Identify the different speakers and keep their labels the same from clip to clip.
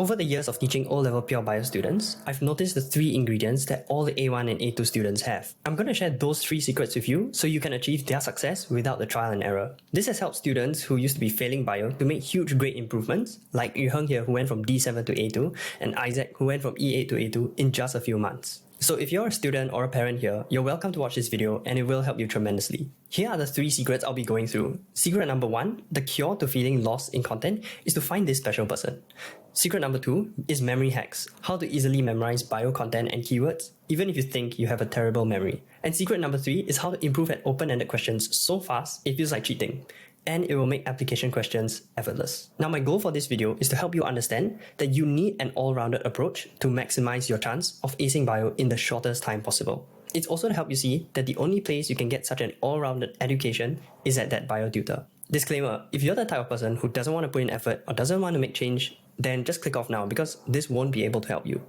Speaker 1: Over the years of teaching O-level pure bio students, I've noticed the 3 ingredients that all the A1 and A2 students have. I'm going to share those 3 secrets with you so you can achieve their success without the trial and error. This has helped students who used to be failing bio to make huge grade improvements, like Yuheng here who went from D7 to A2, and Isaac who went from E8 to A2 in just a few months. So if you're a student or a parent here, you're welcome to watch this video and it will help you tremendously. Here are the 3 secrets I'll be going through. Secret number 1, the cure to feeling lost in content is to find this special person. Secret number 2 is memory hacks, how to easily memorize bio content and keywords, even if you think you have a terrible memory. And secret number 3 is how to improve at open-ended questions so fast it feels like cheating, and it will make application questions effortless. Now my goal for this video is to help you understand that you need an all-rounded approach to maximize your chance of acing bio in the shortest time possible. It's also to help you see that the only place you can get such an all-rounded education is at ThatBioTutor. Disclaimer, if you're the type of person who doesn't want to put in effort or doesn't want to make change, then just click off now because this won't be able to help you.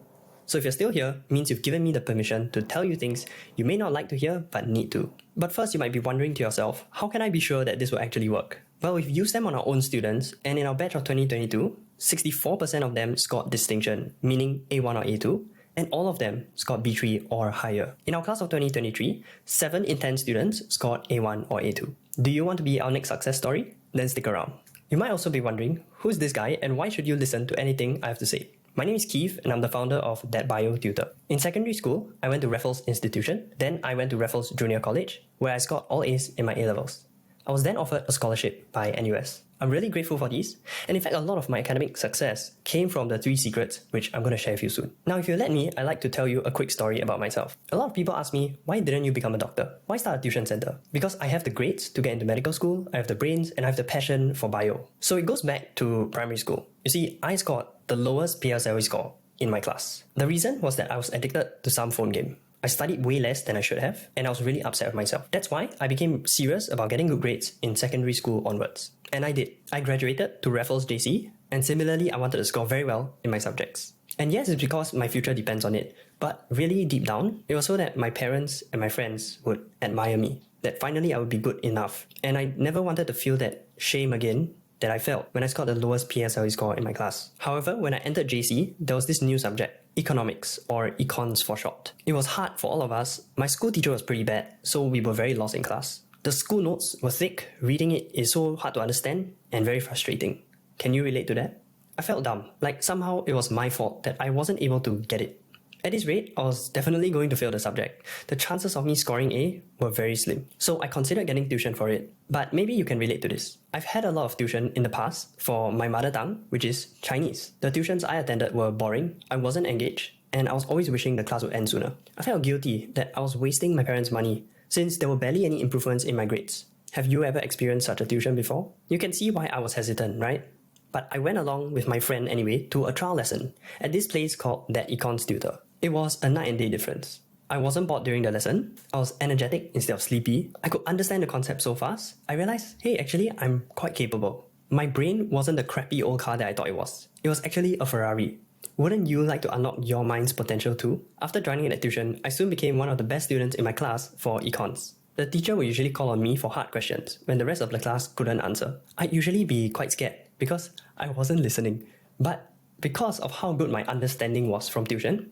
Speaker 1: So if you're still here, it means you've given me the permission to tell you things you may not like to hear but need to. But first you might be wondering to yourself, how can I be sure that this will actually work? Well, we've used them on our own students, and in our batch of 2022, 64% of them scored distinction, meaning A1 or A2, and all of them scored B3 or higher. In our class of 2023, 7 in 10 students scored A1 or A2. Do you want to be our next success story? Then stick around. You might also be wondering, who's this guy and why should you listen to anything I have to say? My name is Keith and I'm the founder of ThatBioTutor. In secondary school, I went to Raffles Institution, then I went to Raffles Junior College, where I scored all A's in my A-levels. I was then offered a scholarship by NUS. I'm really grateful for these, and in fact a lot of my academic success came from the 3 secrets which I'm going to share with you soon. Now if you let me, I'd like to tell you a quick story about myself. A lot of people ask me, why didn't you become a doctor? Why start a tuition center? Because I have the grades to get into medical school, I have the brains, and I have the passion for bio. So it goes back to primary school. You see, I scored the lowest PSLE score in my class. The reason was that I was addicted to some phone game. I studied way less than I should have, and I was really upset with myself. That's why I became serious about getting good grades in secondary school onwards. And I did. I graduated to Raffles JC, and similarly I wanted to score very well in my subjects. And yes, it's because my future depends on it, but really deep down, it was so that my parents and my friends would admire me, that finally I would be good enough. And I never wanted to feel that shame again that I felt when I scored the lowest PSLE score in my class. However, when I entered JC, there was this new subject, economics, or econs for short. It was hard for all of us. My school teacher was pretty bad, so we were very lost in class. The school notes were thick, reading it is so hard to understand and very frustrating. Can you relate to that? I felt dumb, like somehow it was my fault that I wasn't able to get it. At this rate, I was definitely going to fail the subject. The chances of me scoring A were very slim. So I considered getting tuition for it. But maybe you can relate to this. I've had a lot of tuition in the past for my mother tongue, which is Chinese. The tuitions I attended were boring, I wasn't engaged, and I was always wishing the class would end sooner. I felt guilty that I was wasting my parents' money, since there were barely any improvements in my grades. Have you ever experienced such a tuition before? You can see why I was hesitant, right? But I went along with my friend anyway to a trial lesson at this place called ThatEconsTutor. It was a night and day difference. I wasn't bored during the lesson, I was energetic instead of sleepy, I could understand the concept so fast, I realized, hey, actually I'm quite capable. My brain wasn't the crappy old car that I thought it was. It was actually a Ferrari. Wouldn't you like to unlock your mind's potential too? After joining that tuition, I soon became one of the best students in my class for econs. The teacher would usually call on me for hard questions when the rest of the class couldn't answer. I'd usually be quite scared because I wasn't listening. But because of how good my understanding was from tuition,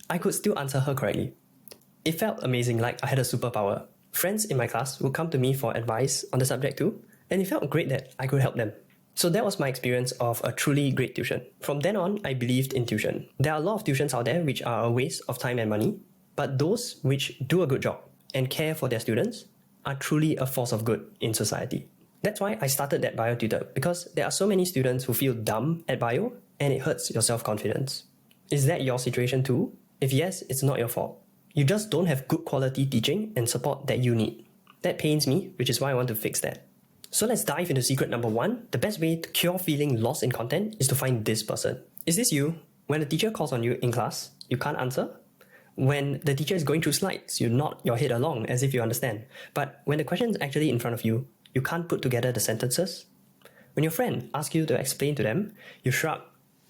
Speaker 1: I could still answer her correctly. It felt amazing, like I had a superpower. Friends in my class would come to me for advice on the subject too, and it felt great that I could help them. So that was my experience of a truly great tuition. From then on, I believed in tuition. There are a lot of tuitions out there which are a waste of time and money, but those which do a good job and care for their students are truly a force of good in society. That's why I started ThatBioTutor, because there are so many students who feel dumb at bio and it hurts your self-confidence. Is that your situation too? If yes, it's not your fault. You just don't have good quality teaching and support that you need. That pains me, which is why I want to fix that. So let's dive into secret number 1. The best way to cure feeling lost in content is to find this person. Is this you? When the teacher calls on you in class, you can't answer? When the teacher is going through slides, you nod your head along as if you understand. But when the question is actually in front of you, you can't put together the sentences? When your friend asks you to explain to them, you shrug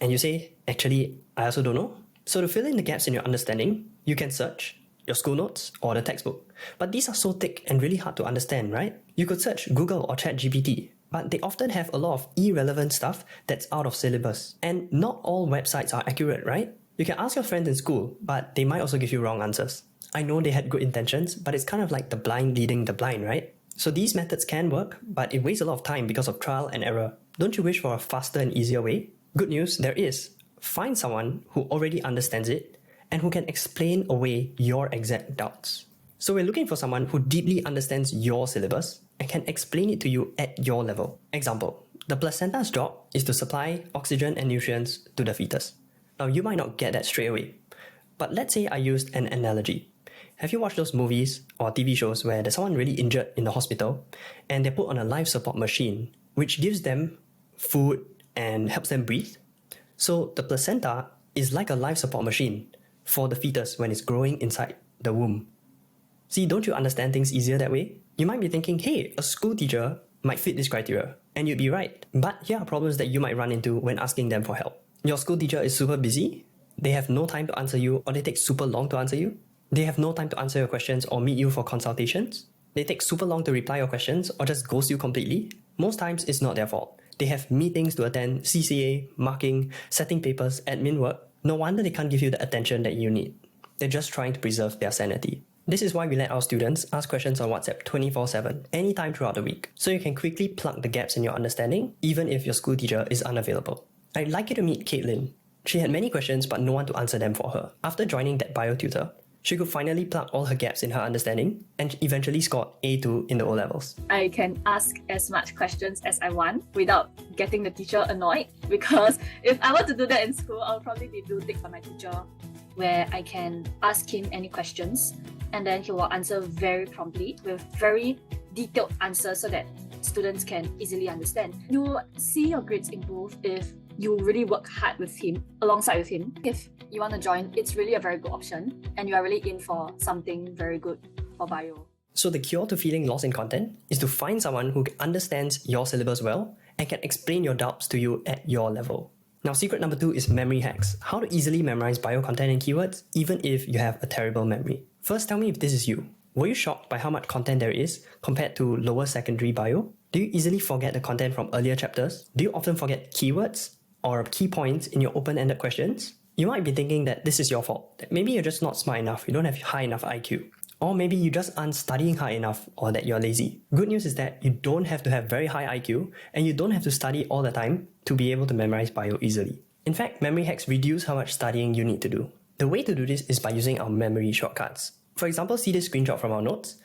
Speaker 1: and you say, actually, I also don't know. So to fill in the gaps in your understanding, you can search your school notes or the textbook. But these are so thick and really hard to understand, right? You could search Google or ChatGPT, but they often have a lot of irrelevant stuff that's out of syllabus. And not all websites are accurate, right? You can ask your friends in school, but they might also give you wrong answers. I know they had good intentions, but it's kind of like the blind leading the blind, right? So these methods can work, but it wastes a lot of time because of trial and error. Don't you wish for a faster and easier way? Good news, there is. Find someone who already understands it and who can explain away your exact doubts. So we're looking for someone who deeply understands your syllabus and can explain it to you at your level. Example, the placenta's job is to supply oxygen and nutrients to the fetus. Now you might not get that straight away, but let's say I used an analogy. Have you watched those movies or TV shows where there's someone really injured in the hospital and they're put on a life support machine which gives them food and helps them breathe? So the placenta is like a life support machine for the fetus when it's growing inside the womb. See, don't you understand things easier that way? You might be thinking, hey, a school teacher might fit this criteria, and you'd be right. But here are problems that you might run into when asking them for help. Your school teacher is super busy, they have no time to answer you, or they take super long to answer you. They have no time to answer your questions or meet you for consultations. They take super long to reply your questions or just ghost you completely. Most times it's not their fault. They have meetings to attend, CCA, marking, setting papers, admin work. No wonder they can't give you the attention that you need. They're just trying to preserve their sanity. This is why we let our students ask questions on WhatsApp 24/7, anytime throughout the week, so you can quickly plug the gaps in your understanding, even if your school teacher is unavailable. I'd like you to meet Caitlin. She had many questions but no one to answer them for her. After joining ThatBioTutor, she could finally plug all her gaps in her understanding and eventually scored A2 in the O-levels.
Speaker 2: I can ask as much questions as I want without getting the teacher annoyed, because if I were to do that in school, I'll probably be blue ticked by my teacher, where I can ask him any questions and then he will answer very promptly with very detailed answers so that students can easily understand. You will see your grades improve if you really work hard with him, alongside with him. If you want to join, it's really a very good option and you are really in for something very good for bio.
Speaker 1: So the cure to feeling lost in content is to find someone who understands your syllabus well and can explain your doubts to you at your level. Now, secret number 2 is memory hacks. How to easily memorize bio content and keywords, even if you have a terrible memory. First, tell me if this is you. Were you shocked by how much content there is compared to lower secondary bio? Do you easily forget the content from earlier chapters? Do you often forget keywords or key points in your open-ended questions? You might be thinking that this is your fault, that maybe you're just not smart enough, you don't have high enough IQ. Or maybe you just aren't studying hard enough, or that you're lazy. Good news is that you don't have to have very high IQ and you don't have to study all the time to be able to memorize bio easily. In fact, memory hacks reduce how much studying you need to do. The way to do this is by using our memory shortcuts. For example, see this screenshot from our notes.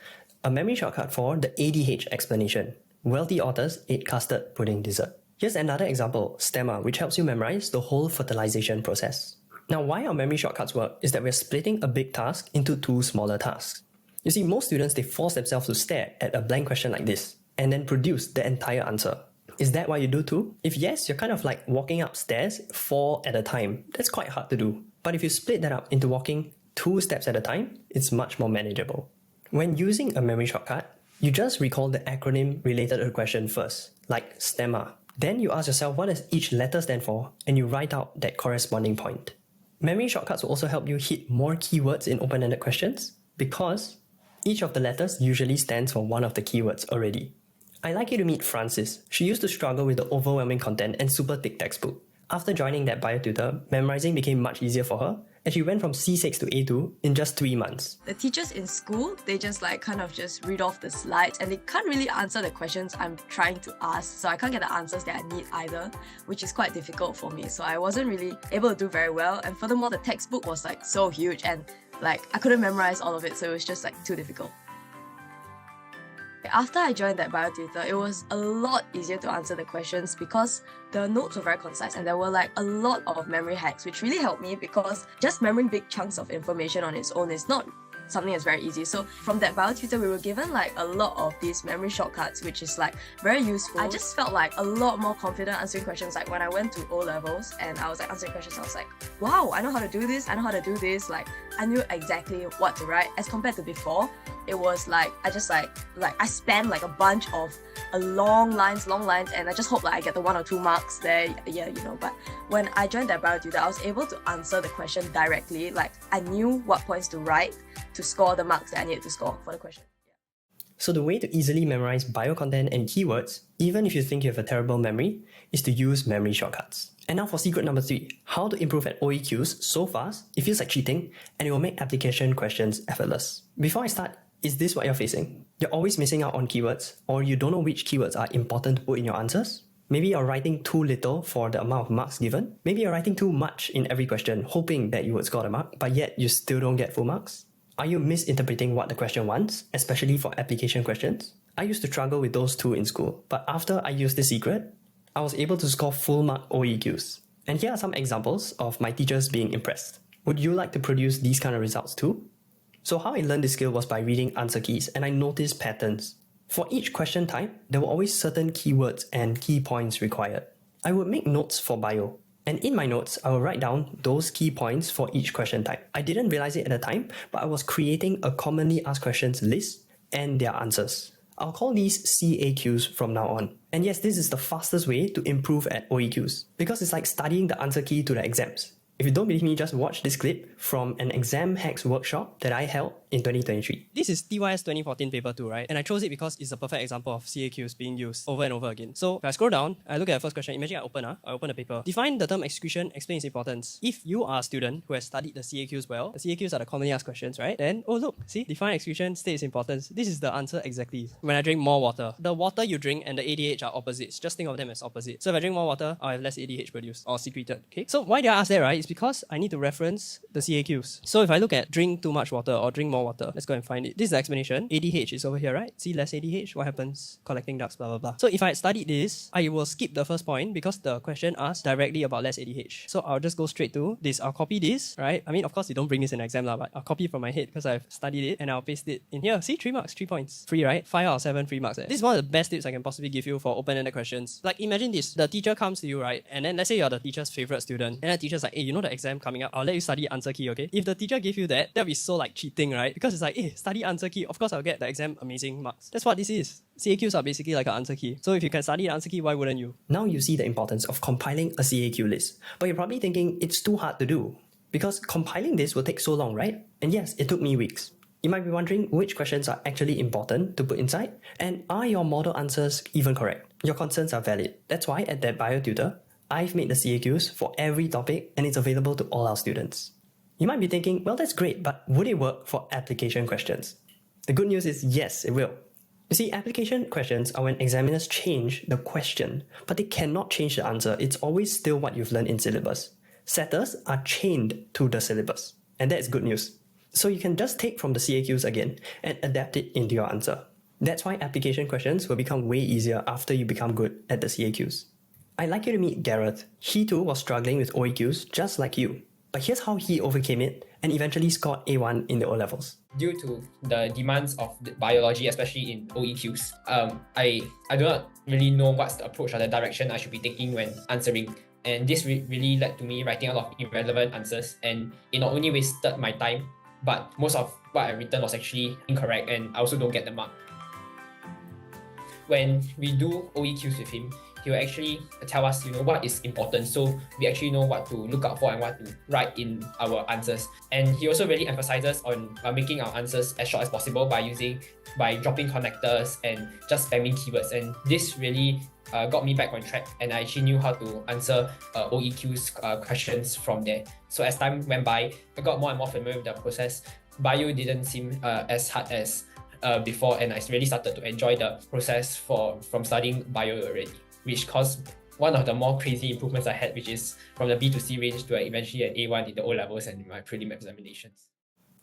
Speaker 1: A memory shortcut for the ADH explanation. Wealthy authors ate custard pudding dessert. Here's another example, stemma, which helps you memorize the whole fertilization process. Now, why our memory shortcuts work is that we're splitting a big task into 2 smaller tasks. You see, most students, they force themselves to stare at a blank question like this and then produce the entire answer. Is that what you do too? If yes, you're kind of like walking upstairs 4 at a time. That's quite hard to do. But if you split that up into walking 2 steps at a time, it's much more manageable. When using a memory shortcut, you just recall the acronym related to the question first, like stemma. Then you ask yourself what does each letter stand for, and you write out that corresponding point. Memory shortcuts will also help you hit more keywords in open-ended questions because each of the letters usually stands for one of the keywords already. I'd like you to meet Francis. She used to struggle with the overwhelming content and super thick textbook. After joining ThatBioTutor, memorizing became much easier for her, and she went from C6 to A2 in just 3 months.
Speaker 3: The teachers in school, they just just read off the slides and they can't really answer the questions I'm trying to ask, so I can't get the answers that I need either, which is quite difficult for me. So I wasn't really able to do very well, and furthermore the textbook was so huge and I couldn't memorize all of it, so it was just too difficult. After I joined ThatBioTutor, it was a lot easier to answer the questions because the notes were very concise and there were a lot of memory hacks, which really helped me because just remembering big chunks of information on its own is not something that's very easy. So from ThatBioTutor, we were given a lot of these memory shortcuts, which is very useful. I just felt a lot more confident answering questions. When I went to O-levels and I was answering questions, I was wow, I know how to do this, I know how to do this. I knew exactly what to write, as compared to before. It was I spammed a bunch of long lines, and I just hope I get the 1 or 2 marks there, but when I joined ThatBioTutor, I was able to answer the question directly. I knew what points to write to score the marks that I needed to score for the question.
Speaker 1: So the way to easily memorize bio content and keywords, even if you think you have a terrible memory, is to use memory shortcuts. And now for secret number 3, how to improve at OEQs so fast, it feels like cheating, and it will make application questions effortless. Before I start, is this what you're facing? You're always missing out on keywords, or you don't know which keywords are important to put in your answers? Maybe you're writing too little for the amount of marks given. Maybe you're writing too much in every question, hoping that you would score the mark, but yet you still don't get full marks. Are you misinterpreting what the question wants, especially for application questions? I used to struggle with those two in school, but after I used this secret, I was able to score full mark OEQs. And here are some examples of my teachers being impressed. Would you like to produce these kind of results too? So how I learned this skill was by reading answer keys, and I noticed patterns. For each question type, there were always certain keywords and key points required. I would make notes for bio, and in my notes, I would write down those key points for each question type. I didn't realize it at the time, but I was creating a commonly asked questions list and their answers. I'll call these CAQs from now on. And yes, this is the fastest way to improve at OEQs, because it's like studying the answer key to the exams. If you don't believe me, just watch this clip from an exam hacks workshop that I held in 2023.
Speaker 4: This is TYS 2014 paper 2, right? And I chose it because it's a perfect example of CAQs being used over and over again. So if I scroll down, I look at the first question. Imagine I open the paper. Define the term execution, explain its importance. If you are a student who has studied the CAQs well, the CAQs are the commonly asked questions, right? Then, oh look, see, define execution, state its importance. This is the answer exactly. When I drink more water, the water you drink and the ADH are opposites. Just think of them as opposites. So if I drink more water, I'll have less ADH produced or secreted, okay? So why did I ask that, right? It's because I need to reference the CAQs. So if I look at drink too much water or drink more water, let's go and find it. This is the explanation. ADH is over here, right? See, less ADH, what happens? Collecting ducts, blah, blah, blah. So if I had studied this, I will skip the first point because the question asks directly about less ADH. So I'll just go straight to this. I'll copy this, right? I mean, of course, you don't bring this in an exam, but I'll copy it from my head because I've studied it, and I'll paste it in here. See, 3 marks, 3 points. Free, right? 5 out of 7 free marks. This is one of the best tips I can possibly give you for open-ended questions. Like, imagine this. The teacher comes to you, right? And then let's say you're the teacher's favorite student. And the teacher's like, hey, you know the exam coming up? I'll let you study answer key, okay? If the teacher gave you that, that'd be so like cheating, right? Because it's like, hey, study answer key. Of course, I'll get the exam amazing marks. That's what this is. CAQs are basically like an answer key. So if you can study the answer key, why wouldn't you?
Speaker 1: Now you see the importance of compiling a CAQ list. But you're probably thinking it's too hard to do, because compiling this will take so long, right? And yes, it took me weeks. You might be wondering which questions are actually important to put inside, and are your model answers even correct? Your concerns are valid. That's why at ThatBioTutor, I've made the CAQs for every topic, and it's available to all our students. You might be thinking, well, that's great, but would it work for application questions? The good news is yes, it will. You see, application questions are when examiners change the question, but they cannot change the answer. It's always still what you've learned in syllabus. Setters are chained to the syllabus, and that's good news. So you can just take from the CAQs again and adapt it into your answer. That's why application questions will become way easier after you become good at the CAQs. I'd like you to meet Gareth. He too was struggling with OEQs just like you. But here's how he overcame it and eventually scored A1 in the O-levels.
Speaker 5: Due to the demands of the biology, especially in OEQs, I do not really know what's the approach or the direction I should be taking when answering. And this really led to me writing a lot of irrelevant answers, and it not only wasted my time, but most of what I written was actually incorrect, and I also don't get the mark. When we do OEQs with him, he will actually tell us, what is important, so we actually know what to look out for and what to write in our answers. And he also really emphasizes on making our answers as short as possible by dropping connectors and just spamming keywords. And this really got me back on track, and I actually knew how to answer OEQs questions from there. So as time went by, I got more and more familiar with the process. Bio didn't seem as hard as before, and I really started to enjoy the process from studying bio already, which caused one of the more crazy improvements I had, which is from the B to C range to eventually an A1 in the O-levels and in my prelim examinations.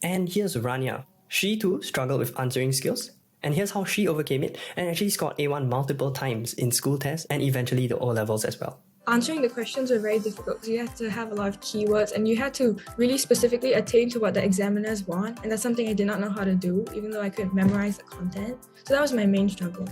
Speaker 1: And here's Rania. She too struggled with answering skills, and here's how she overcame it and actually scored A1 multiple times in school tests and eventually the O-levels as well.
Speaker 6: Answering the questions were very difficult because you had to have a lot of keywords and you had to really specifically attain to what the examiners want, and that's something I did not know how to do, even though I could memorize the content. So that was my main struggle.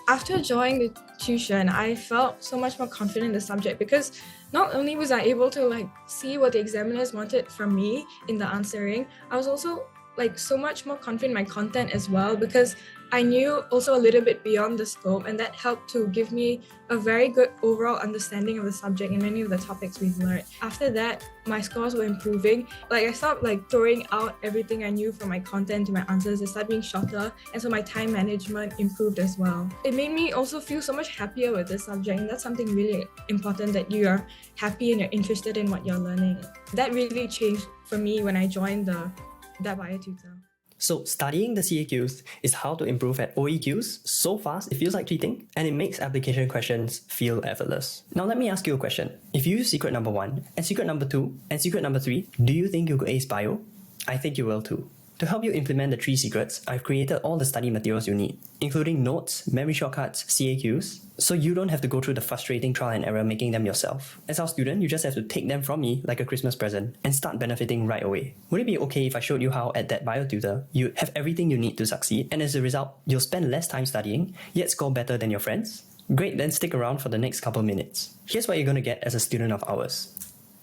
Speaker 6: After joining the tuition, I felt so much more confident in the subject because not only was I able to see what the examiners wanted from me in the answering, I was also so much more confident in my content as well, because I knew also a little bit beyond the scope, and that helped to give me a very good overall understanding of the subject and many of the topics we've learned. After that, my scores were improving. Like, I stopped throwing out everything I knew from my content to my answers. It started being shorter, and so my time management improved as well. It made me also feel so much happier with this subject, and that's something really important, that you are happy and you're interested in what you're learning. That really changed for me when I joined the ThatBioTutor.
Speaker 1: So studying the CAQs is how to improve at OEQs so fast it feels like cheating, and it makes application questions feel effortless. Now let me ask you a question. If you use secret number 1 and secret number 2 and secret number 3, do you think you could ace bio? I think you will too. To help you implement the 3 secrets, I've created all the study materials you need, including notes, memory shortcuts, CAQs, so you don't have to go through the frustrating trial and error making them yourself. As our student, you just have to take them from me like a Christmas present and start benefiting right away. Would it be okay if I showed you how at ThatBioTutor, you have everything you need to succeed, and as a result, you'll spend less time studying, yet score better than your friends? Great, then stick around for the next couple minutes. Here's what you're going to get as a student of ours.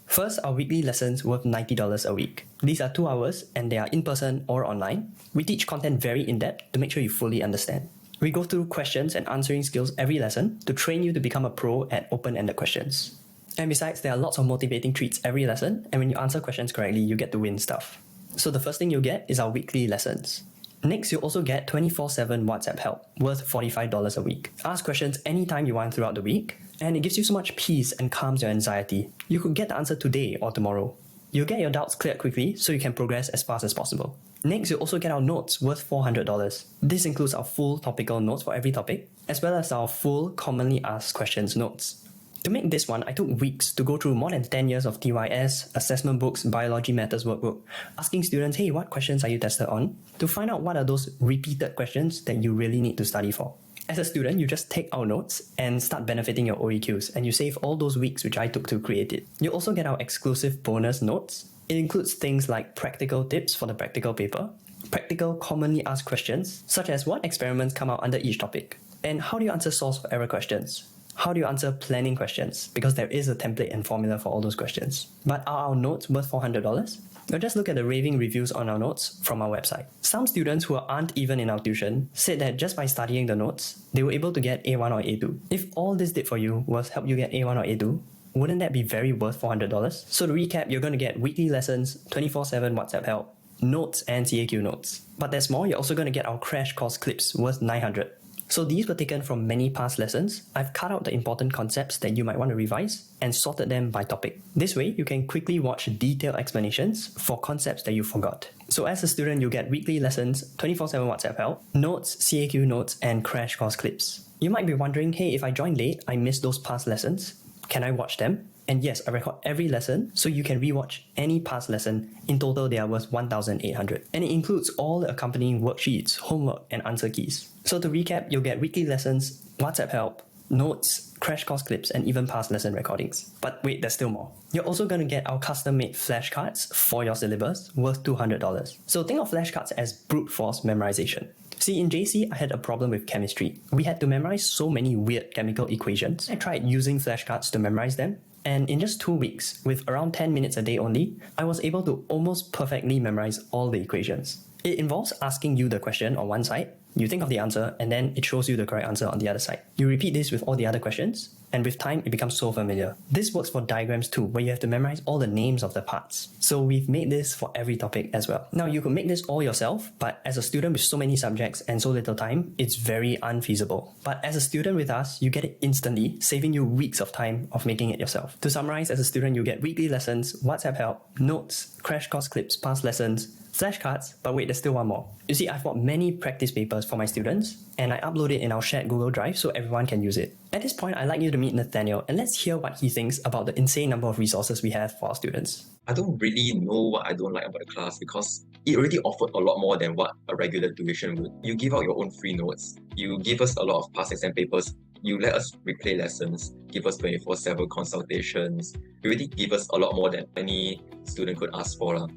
Speaker 1: First, our weekly lessons worth $90 a week. These are 2 hours and they are in person or online. We teach content very in-depth to make sure you fully understand. We go through questions and answering skills every lesson to train you to become a pro at open-ended questions. And besides, there are lots of motivating treats every lesson, and when you answer questions correctly, you get to win stuff. So the first thing you'll get is our weekly lessons. Next, you'll also get 24/7 WhatsApp help, worth $45 a week. Ask questions anytime you want throughout the week, and it gives you so much peace and calms your anxiety. You could get the answer today or tomorrow. You'll get your doubts cleared quickly so you can progress as fast as possible. Next, you'll also get our notes worth $400. This includes our full topical notes for every topic, as well as our full commonly asked questions notes. To make this one, I took weeks to go through more than 10 years of TYS, assessment books, biology matters workbook, asking students, hey, what questions are you tested on? To find out what are those repeated questions that you really need to study for. As a student, you just take our notes and start benefiting your OEQs, and you save all those weeks which I took to create it. You'll also get our exclusive bonus notes. It includes things like practical tips for the practical paper, practical commonly asked questions, such as what experiments come out under each topic, and how do you answer source of error questions? How do you answer planning questions? Because there is a template and formula for all those questions. But are our notes worth $400? Now just look at the raving reviews on our notes from our website. Some students who aren't even in our tuition said that just by studying the notes, they were able to get A1 or A2. If all this did for you was help you get A1 or A2, wouldn't that be very worth $400? So to recap, you're going to get weekly lessons, 24/7 WhatsApp help, notes and CAQ notes. But there's more, you're also going to get our crash course clips worth $900. So these were taken from many past lessons. I've cut out the important concepts that you might want to revise and sorted them by topic. This way, you can quickly watch detailed explanations for concepts that you forgot. So as a student, you get weekly lessons, 24/7 WhatsApp help, notes, CAQ notes, and crash course clips. You might be wondering, hey, if I join late, I missed those past lessons. Can I watch them? And yes, I record every lesson, so you can rewatch any past lesson. In total, they are worth 1,800. And it includes all the accompanying worksheets, homework, and answer keys. So to recap, you'll get weekly lessons, WhatsApp help, notes, crash course clips, and even past lesson recordings. But wait, there's still more. You're also going to get our custom-made flashcards for your syllabus, worth $200. So think of flashcards as brute force memorization. See, in JC, I had a problem with chemistry. We had to memorize so many weird chemical equations. I tried using flashcards to memorize them, and in just 2 weeks, with around 10 minutes a day only, I was able to almost perfectly memorize all the equations. It involves asking you the question on one side, you think of the answer, and then it shows you the correct answer on the other side. You repeat this with all the other questions, and with time, it becomes so familiar. This works for diagrams too, where you have to memorize all the names of the parts. So we've made this for every topic as well. Now, you could make this all yourself, but as a student with so many subjects and so little time, it's very unfeasible. But as a student with us, you get it instantly, saving you weeks of time of making it yourself. To summarize, as a student, you get weekly lessons, WhatsApp help, notes, crash course clips, past lessons, flashcards, but wait, there's still one more. You see, I've bought many practice papers for my students, and I upload it in our shared Google Drive so everyone can use it. At this point, I'd like you to meet Nathaniel, and let's hear what he thinks about the insane number of resources we have for our students.
Speaker 7: I don't really know what I don't like about the class because it already offered a lot more than what a regular tuition would. You give out your own free notes, you give us a lot of past exam papers, you let us replay lessons, give us 24/7 consultations. You really give us a lot more than any student could ask for.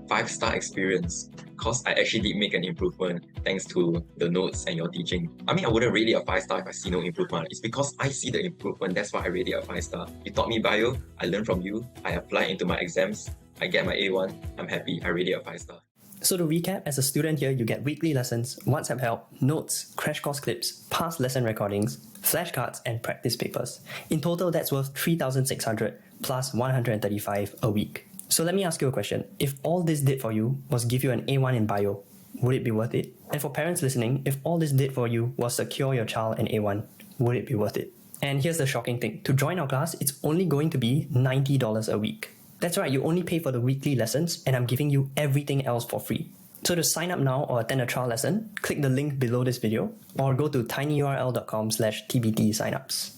Speaker 7: 5-star experience, because I actually did make an improvement thanks to the notes and your teaching. I mean, I wouldn't rate it a 5-star if I see no improvement. It's because I see the improvement, that's why I rate it a 5-star. You taught me bio, I learned from you, I apply into my exams, I get my A1, I'm happy, I rate it a 5-star.
Speaker 1: So to recap, as a student here, you get weekly lessons, WhatsApp help, notes, crash course clips, past lesson recordings, flashcards, and practice papers. In total, that's worth 3,600 plus 135 a week. So let me ask you a question. If all this did for you was give you an A1 in bio, would it be worth it? And for parents listening, if all this did for you was secure your child an A1, would it be worth it? And here's the shocking thing. To join our class, it's only going to be $90 a week. That's right, you only pay for the weekly lessons, and I'm giving you everything else for free. So to sign up now or attend a trial lesson, click the link below this video or go to tinyurl.com/tbt signups.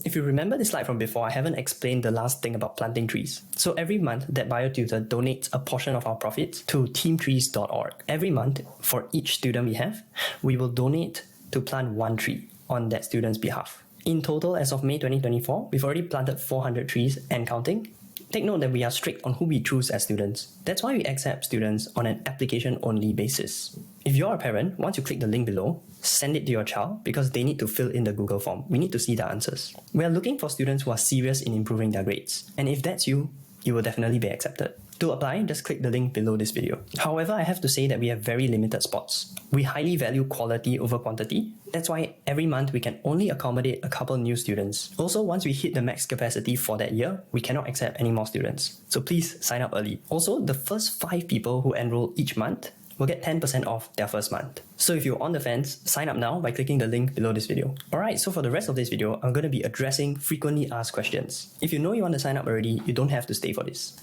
Speaker 1: If you remember this slide from before, I haven't explained the last thing about planting trees. So every month, ThatBioTutor donates a portion of our profits to teamtrees.org. Every month, for each student we have, we will donate to plant one tree on that student's behalf. In total, as of May 2024, we've already planted 400 trees and counting. Take note that we are strict on who we choose as students. That's why we accept students on an application-only basis. If you're a parent, once you click the link below, send it to your child because they need to fill in the Google form. We need to see the answers. We are looking for students who are serious in improving their grades. And if that's you, you will definitely be accepted. To apply, just click the link below this video. However, I have to say that we have very limited spots. We highly value quality over quantity. That's why every month we can only accommodate a couple new students. Also, once we hit the max capacity for that year, we cannot accept any more students. So please sign up early. Also, the first 5 people who enroll each month will get 10% off their first month. So if you're on the fence, sign up now by clicking the link below this video. Alright, so for the rest of this video, I'm going to be addressing frequently asked questions. If you know you want to sign up already, you don't have to stay for this.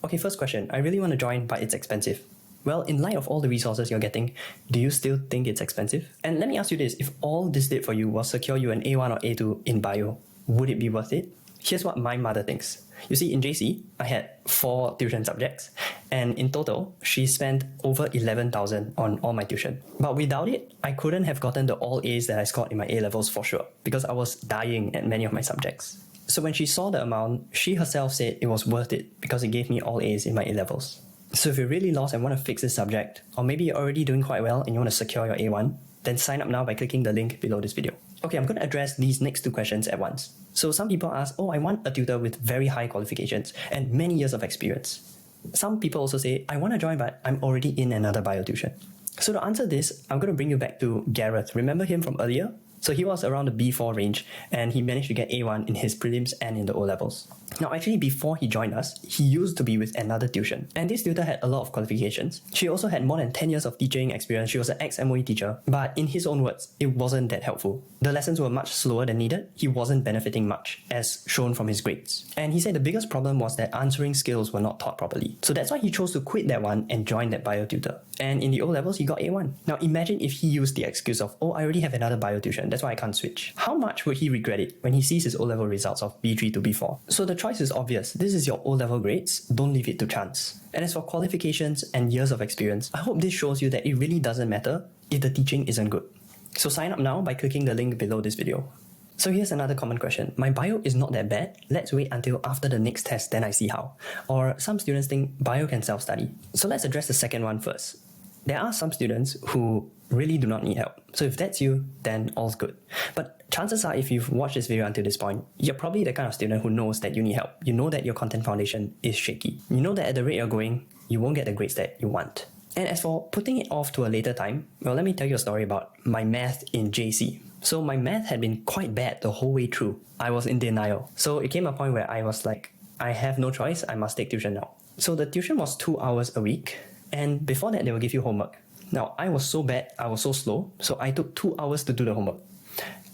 Speaker 1: Okay, first question. I really want to join, but it's expensive. Well, in light of all the resources you're getting, do you still think it's expensive? And let me ask you this, if all this did for you was secure you an A1 or A2 in bio, would it be worth it? Here's what my mother thinks. You see, in JC, I had 4 tuition subjects, and in total, she spent over 11,000 on all my tuition. But without it, I couldn't have gotten the all A's that I scored in my A-levels for sure, because I was dying at many of my subjects. So when she saw the amount, she herself said it was worth it because it gave me all A's in my A-levels. So if you're really lost and want to fix this subject, or maybe you're already doing quite well and you want to secure your A1, then sign up now by clicking the link below this video. Okay, I'm going to address these next 2 questions at once. So some people ask, oh, I want a tutor with very high qualifications and many years of experience. Some people also say, I want to join but I'm already in another bio tuition. So to answer this, I'm going to bring you back to Gareth. Remember him from earlier? So he was around the B4 range and he managed to get A1 in his prelims and in the O-levels. Now actually before he joined us, he used to be with another tuition. And this tutor had a lot of qualifications. She also had more than 10 years of teaching experience. She was an ex-MOE teacher. But in his own words, it wasn't that helpful. The lessons were much slower than needed. He wasn't benefiting much, as shown from his grades. And he said the biggest problem was that answering skills were not taught properly. So that's why he chose to quit that one and join that bio tutor. And in the O-levels, he got A1. Now imagine if he used the excuse of, oh, I already have another bio tuition, that's why I can't switch. How much would he regret it when he sees his O-level results of B3 to B4? So the choice is obvious. This is your O-level grades, don't leave it to chance. And as for qualifications and years of experience, I hope this shows you that it really doesn't matter if the teaching isn't good. So sign up now by clicking the link below this video. So here's another common question. My bio is not that bad. Let's wait until after the next test, then I see how. Or some students think bio can self-study. So let's address the second one first. There are some students who really do not need help. So if that's you, then all's good. But chances are if you've watched this video until this point, you're probably the kind of student who knows that you need help. You know that your content foundation is shaky. You know that at the rate you're going, you won't get the grades that you want. And as for putting it off to a later time, well, let me tell you a story about my math in JC. So my math had been quite bad the whole way through. I was in denial. So it came a point where I was like, I have no choice, I must take tuition now. So the tuition was 2 hours a week. And before that, they will give you homework. Now, I was so bad, I was so slow, so I took 2 hours to do the homework.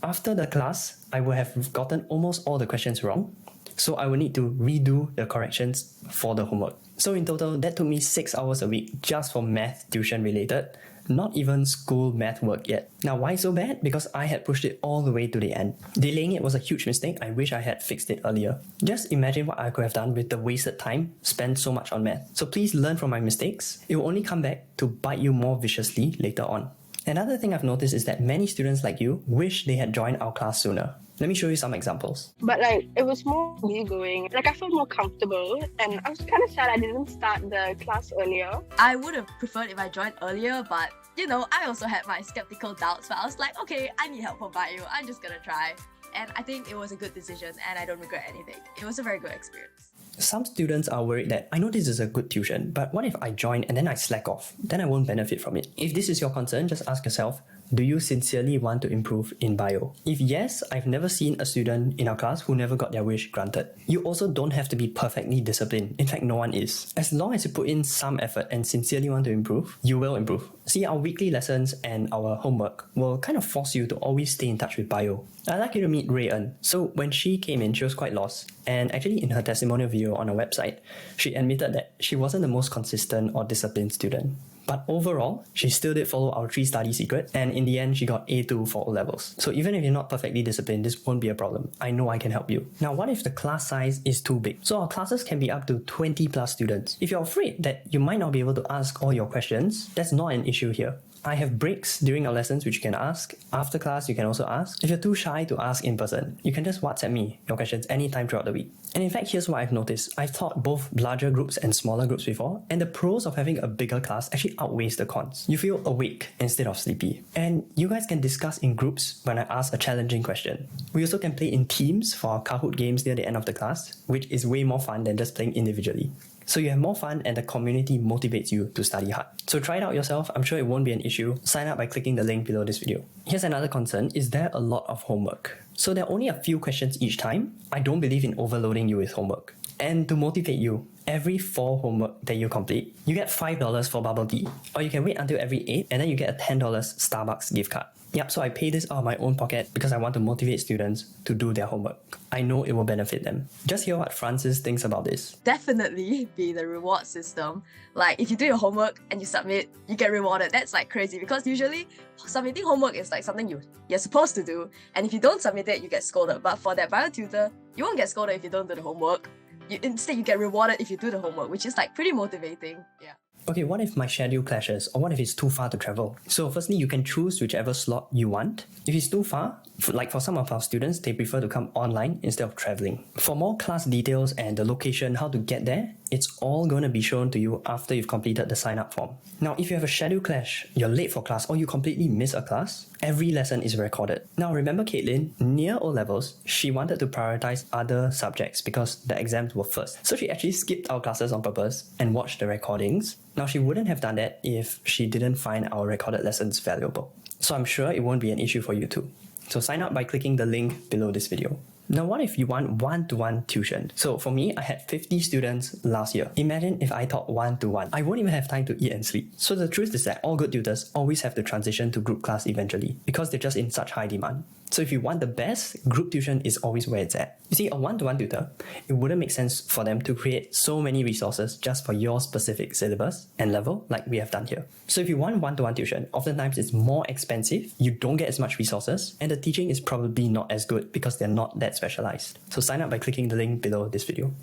Speaker 1: After the class, I would have gotten almost all the questions wrong, so I would need to redo the corrections for the homework. So in total, that took me 6 hours a week just for math tuition related, not even school math work yet. Now, why so bad? Because I had pushed it all the way to the end. Delaying it was a huge mistake. I wish I had fixed it earlier. Just imagine what I could have done with the wasted time spent so much on math. So please learn from my mistakes. It will only come back to bite you more viciously later on. Another thing I've noticed is that many students like you wish they had joined our class sooner. Let me show you some examples.
Speaker 8: But it was more easygoing. I felt more comfortable and I was kind of sad I didn't start the class earlier.
Speaker 3: I would have preferred if I joined earlier, but I also had my skeptical doubts, but I was like, okay, I need help for bio, I'm just gonna try. And I think it was a good decision and I don't regret anything. It was a very good experience.
Speaker 1: Some students are worried that I know this is a good tuition, but what if I join and then I slack off? Then I won't benefit from it. If this is your concern, just ask yourself, do you sincerely want to improve in bio? If yes, I've never seen a student in our class who never got their wish granted. You also don't have to be perfectly disciplined. In fact, no one is. As long as you put in some effort and sincerely want to improve, you will improve. See, our weekly lessons and our homework will kind of force you to always stay in touch with bio. I'd like you to meet Ray En. So when she came in, she was quite lost. And actually in her testimonial video on our website, she admitted that she wasn't the most consistent or disciplined student. But overall, she still did follow our 3-study secret, and in the end, she got A2 for O-levels. So even if you're not perfectly disciplined, this won't be a problem. I know I can help you. Now, what if the class size is too big? So our classes can be up to 20 plus students. If you're afraid that you might not be able to ask all your questions, that's not an issue here. I have breaks during our lessons which you can ask. After class, you can also ask. If you're too shy to ask in person, you can just WhatsApp me your questions anytime throughout the week. And in fact, here's what I've noticed. I've taught both larger groups and smaller groups before, and the pros of having a bigger class actually outweighs the cons. You feel awake instead of sleepy. And you guys can discuss in groups when I ask a challenging question. We also can play in teams for our Kahoot games near the end of the class, which is way more fun than just playing individually. So you have more fun and the community motivates you to study hard. So try it out yourself. I'm sure it won't be an issue. Sign up by clicking the link below this video. Here's another concern. Is there a lot of homework? So there are only a few questions each time. I don't believe in overloading you with homework. And to motivate you, every 4 homework that you complete, you get $5 for bubble tea. Or you can wait until every 8 and then you get a $10 Starbucks gift card. Yep, so I pay this out of my own pocket because I want to motivate students to do their homework. I know it will benefit them. Just hear what Francis thinks about this.
Speaker 3: Definitely be the reward system. Like if you do your homework and you submit, you get rewarded. That's like crazy because usually submitting homework is like something you're supposed to do. And if you don't submit it, you get scolded. But for that ThatBioTutor, you won't get scolded if you don't do the homework. Instead, you get rewarded if you do the homework, which is like pretty motivating. Yeah.
Speaker 1: Okay, what if my schedule clashes or what if it's too far to travel? So firstly, you can choose whichever slot you want. If it's too far, like for some of our students, they prefer to come online instead of traveling. For more class details and the location, how to get there, it's all going to be shown to you after you've completed the sign-up form. Now, if you have a schedule clash, you're late for class or you completely miss a class, every lesson is recorded. Now, remember Caitlin, near O-levels, she wanted to prioritize other subjects because the exams were first. So she actually skipped our classes on purpose and watched the recordings. Now, she wouldn't have done that if she didn't find our recorded lessons valuable. So I'm sure it won't be an issue for you too. So sign up by clicking the link below this video. Now, what if you want one-to-one tuition? So for me, I had 50 students last year. Imagine if I taught one-to-one. I won't even have time to eat and sleep. So the truth is that all good tutors always have to transition to group class eventually because they're just in such high demand. So if you want the best, group tuition is always where it's at. You see, a one-to-one tutor, it wouldn't make sense for them to create so many resources just for your specific syllabus and level like we have done here. So if you want one-to-one tuition, oftentimes it's more expensive, you don't get as much resources, and the teaching is probably not as good because they're not that specialized. So sign up by clicking the link below this video.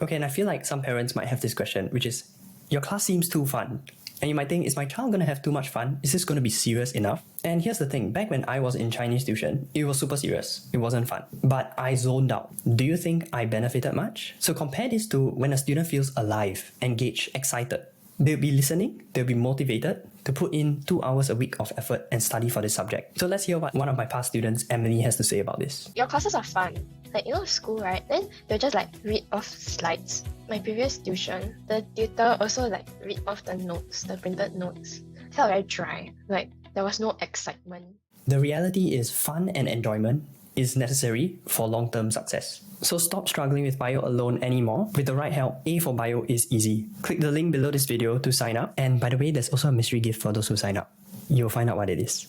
Speaker 1: Okay, and I feel like some parents might have this question, which is, your class seems too fun. And you might think, is my child going to have too much fun? Is this going to be serious enough? And here's the thing, back when I was in Chinese tuition, it was super serious. It wasn't fun. But I zoned out. Do you think I benefited much? So compare this to when a student feels alive, engaged, excited. They'll be listening, they'll be motivated to put in 2 hours a week of effort and study for this subject. So let's hear what one of my past students, Emily, has to say about this.
Speaker 9: Your classes are fun. Like, school, right? Then they'll just read off slides. My previous tuition, the tutor also read off the notes, the printed notes. It felt very dry. There was no excitement.
Speaker 1: The reality is fun and enjoyment is necessary for long-term success. So stop struggling with bio alone anymore. With the right help, A for bio is easy. Click the link below this video to sign up. And by the way, there's also a mystery gift for those who sign up. You'll find out what it is.